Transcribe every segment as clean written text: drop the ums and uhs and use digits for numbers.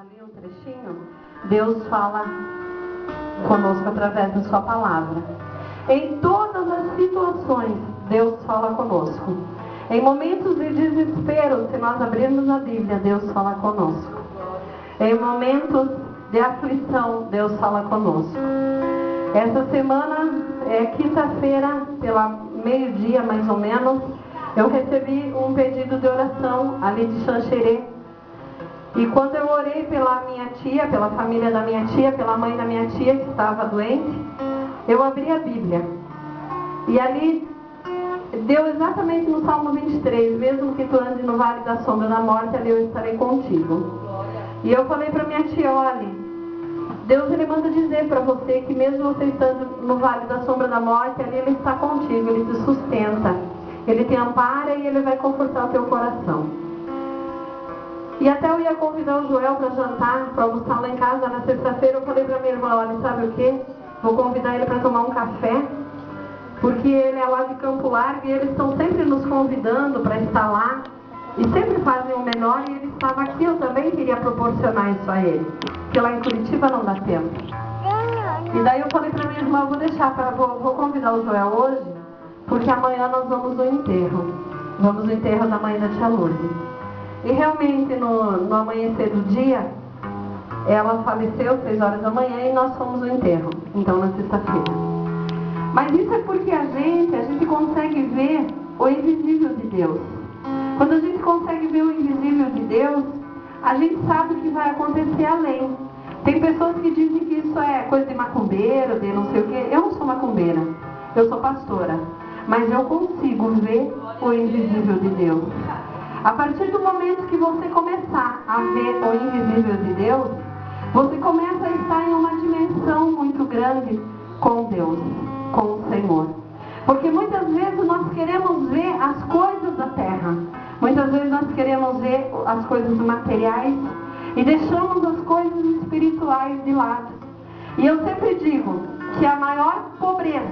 ali um trechinho, Deus fala conosco através da sua palavra. Em todas as situações, Deus fala conosco. Em momentos de desespero, se nós abrirmos a Bíblia, Deus fala conosco. Em momentos de aflição, Deus fala conosco. Essa semana, quinta-feira, pela meio-dia mais ou menos, eu recebi um pedido de oração ali de Xanxerê. E quando eu orei pela minha tia, pela família da minha tia, pela mãe da minha tia que estava doente, eu abri a Bíblia. E ali deu exatamente no Salmo 23, mesmo que tu andes no vale da sombra da morte, ali eu estarei contigo. E eu falei para minha tia, olha, Deus ele manda dizer para você que mesmo você estando no vale da sombra da morte, ali ele está contigo, ele te sustenta, ele te ampara e ele vai confortar o teu coração. E até eu ia convidar o Joel para jantar, para almoçar lá em casa na sexta-feira. Eu falei para minha irmã, olha, sabe o que? Vou convidar ele para tomar um café, porque ele é lá de Campo Largo e eles estão sempre nos convidando para estar lá. E sempre fazem o menor e ele estava aqui, eu também queria proporcionar isso a ele. Porque lá em Curitiba não dá tempo. E daí eu falei para minha irmã, vou convidar o Joel hoje, porque amanhã nós vamos no enterro. Vamos no enterro da mãe da tia Lourdes. E realmente no amanhecer do dia, ela faleceu 6 horas da manhã e nós fomos no enterro, então na sexta-feira. Mas isso é porque a gente consegue ver o invisível de Deus. Quando a gente consegue ver o invisível de Deus, a gente sabe o que vai acontecer além. Tem pessoas que dizem que isso é coisa de macumbeiro, de não sei o quê. Eu não sou macumbeira, eu sou pastora. Mas eu consigo ver o invisível de Deus. A partir do momento que você começar a ver o invisível de Deus, você começa a estar em uma dimensão muito grande com Deus, com o Senhor. Porque muitas vezes nós queremos ver as coisas da terra. Muitas vezes nós queremos ver as coisas materiais e deixamos as coisas espirituais de lado. E eu sempre digo que a maior pobreza,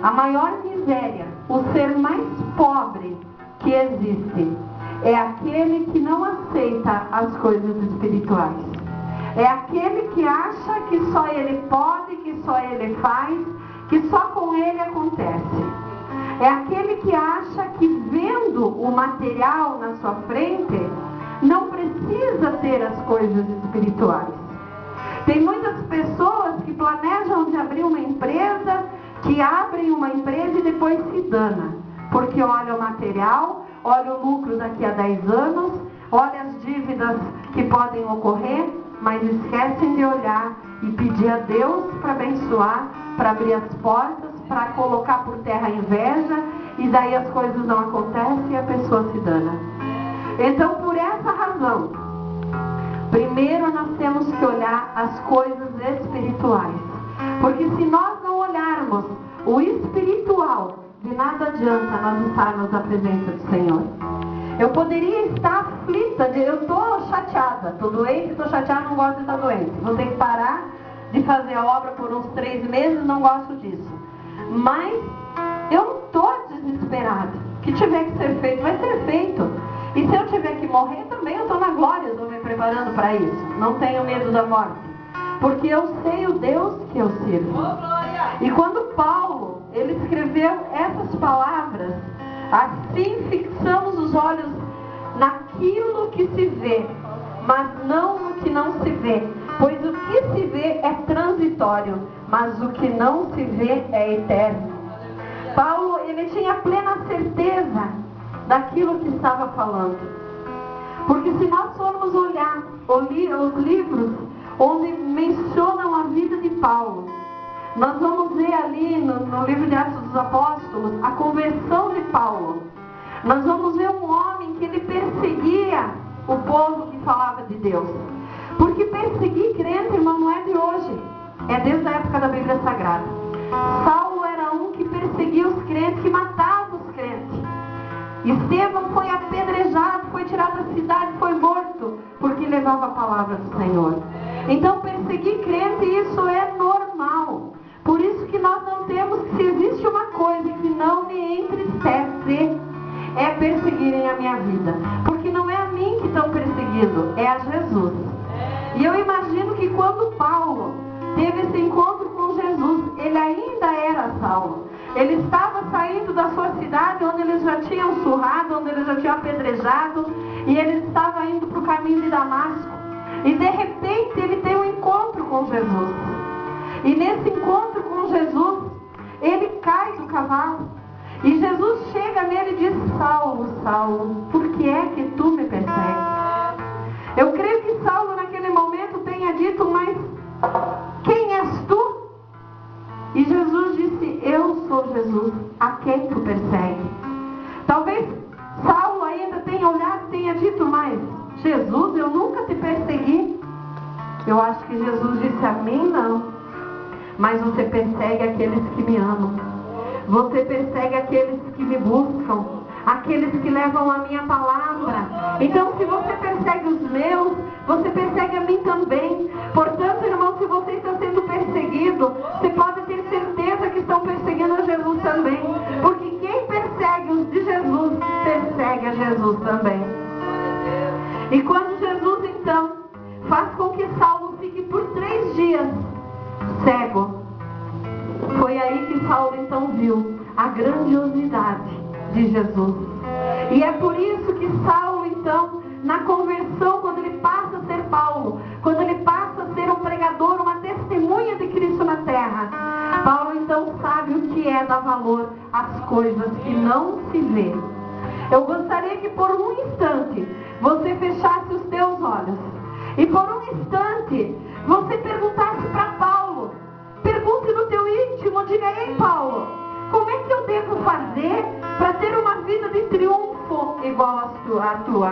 a maior miséria, o ser mais pobre que existe é aquele que não aceita as coisas espirituais. É aquele que acha que só ele pode, que só ele faz, que só com ele acontece. É aquele que acha que vendo o material na sua frente, não precisa ter as coisas espirituais. Tem muitas pessoas que planejam de abrir uma empresa, que abrem uma empresa e depois se dana. Porque olha o material, olha o lucro daqui a 10 anos, olha as dívidas que podem ocorrer, mas esquecem de olhar e pedir a Deus para abençoar, para abrir as portas, para colocar por terra a inveja, e daí as coisas não acontecem e a pessoa se dana. Então, por essa razão, primeiro nós temos que olhar as coisas espirituais. Porque se nós não olharmos o espiritual, de nada adianta nós estarmos na presença do Senhor. Eu poderia estar aflita, eu estou chateada, estou doente, estou chateada, não gosto de estar doente. Vou ter que parar de fazer a obra por uns 3 meses, não gosto disso. Mas eu não estou desesperada. O que tiver que ser feito, vai ser feito. E se eu tiver que morrer também, eu estou na glória, eu estou me preparando para isso. Não tenho medo da morte. Porque eu sei o Deus que eu sirvo. E quando Paulo, ele escreveu essas palavras, assim fixamos os olhos naquilo que se vê, mas não no que não se vê. Pois o que se vê é transitório, mas o que não se vê é eterno. Paulo, ele tinha plena certeza daquilo que estava falando. Porque se nós formos olhar os livros onde mencionam a vida de Paulo, nós vamos ver ali no livro de Atos dos Apóstolos a conversão de Paulo. Nós vamos ver um homem que ele perseguia o povo que falava de Deus. Porque perseguir crente, irmão, não é de hoje. É desde a época da Bíblia Sagrada. Saulo era um que perseguia os crentes, que matava os crentes. Estevão foi apedrejado, foi tirado da cidade, foi morto, porque levava a palavra do Senhor. Então perseguir crente, isso é normal. Por isso que nós não temos, se existe uma coisa que não me entristece, é perseguirem a minha vida. Porque não é a mim que estão perseguindo, é a Jesus. E eu imagino que quando Paulo teve esse encontro com Jesus, ele ainda era Saulo. Ele estava saindo da sua cidade, onde eles já tinham surrado, onde eles já tinham apedrejado, e ele estava indo para o caminho de Damasco. E de repente ele tem um encontro com Jesus. E nesse encontro com Jesus, ele cai do cavalo. E Jesus chega nele e diz: Saulo, Saulo, por que é que tu me persegues? Eu creio que Saulo naquele momento tenha dito: mas quem és tu? E Jesus disse: eu sou Jesus, a quem tu persegue. Talvez Saulo ainda tenha olhado e tenha dito: mas Jesus, eu nunca te persegui. Eu acho que Jesus disse: a mim não, mas você persegue aqueles que me amam. Você persegue aqueles que me buscam, aqueles que levam a minha palavra. Então, se você persegue os meus, você persegue a mim também. Portanto, irmão, se você está sendo perseguido, você pode ter certeza que estão perseguindo a Jesus também. Porque quem persegue os de Jesus, persegue a Jesus também. E quando Jesus, então, faz com que Saulo fique por 3 dias cego, foi aí que Saulo então viu a grandiosidade de Jesus. E é por isso que Saulo então, na conversão, quando ele passa a ser Paulo, quando ele passa a ser um pregador, uma testemunha de Cristo na terra, Paulo então sabe o que é dar valor às coisas que não se vê. Eu gostaria que por um instante você fechasse os teus olhos e por um instante você perguntasse para Paulo. Pergunte no teu íntimo, diga: ei Paulo, como é que eu devo fazer para ter uma vida de triunfo igual à tua?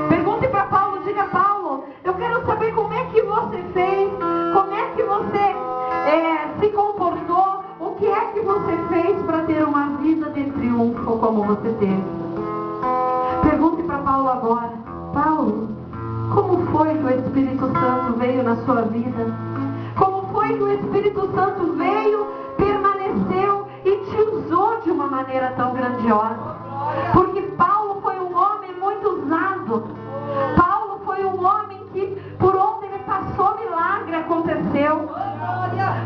Pergunte para Paulo, diga: Paulo, eu quero saber como é que você fez, como é que você se comportou, o que é que você fez para ter uma vida de triunfo como você teve. Pergunte para Paulo agora: Paulo, como foi que o Espírito Santo veio na sua vida? Como foi que o Espírito Santo veio, permaneceu e te usou de uma maneira tão grandiosa? Porque Paulo foi um homem muito usado. Paulo foi um homem que, por onde ele passou, milagre aconteceu.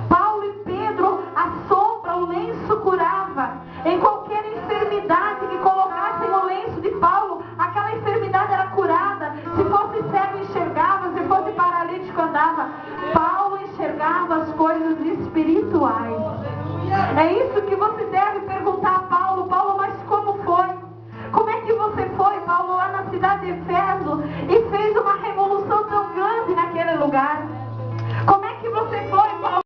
Paulo e Pedro, a sombra, o lenço curava. Em qualquer enfermidade que colocassem o lenço de Paulo, aquela enfermidade era curada. Se fosse cego, enxergava. Se fosse paralítico, andava. Paulo enxergava as coisas espirituais. É isso que você deve perguntar a Paulo: Paulo, mas como foi? Como é que você foi, Paulo, lá na cidade de Éfeso e fez uma revolução tão grande naquele lugar? Como é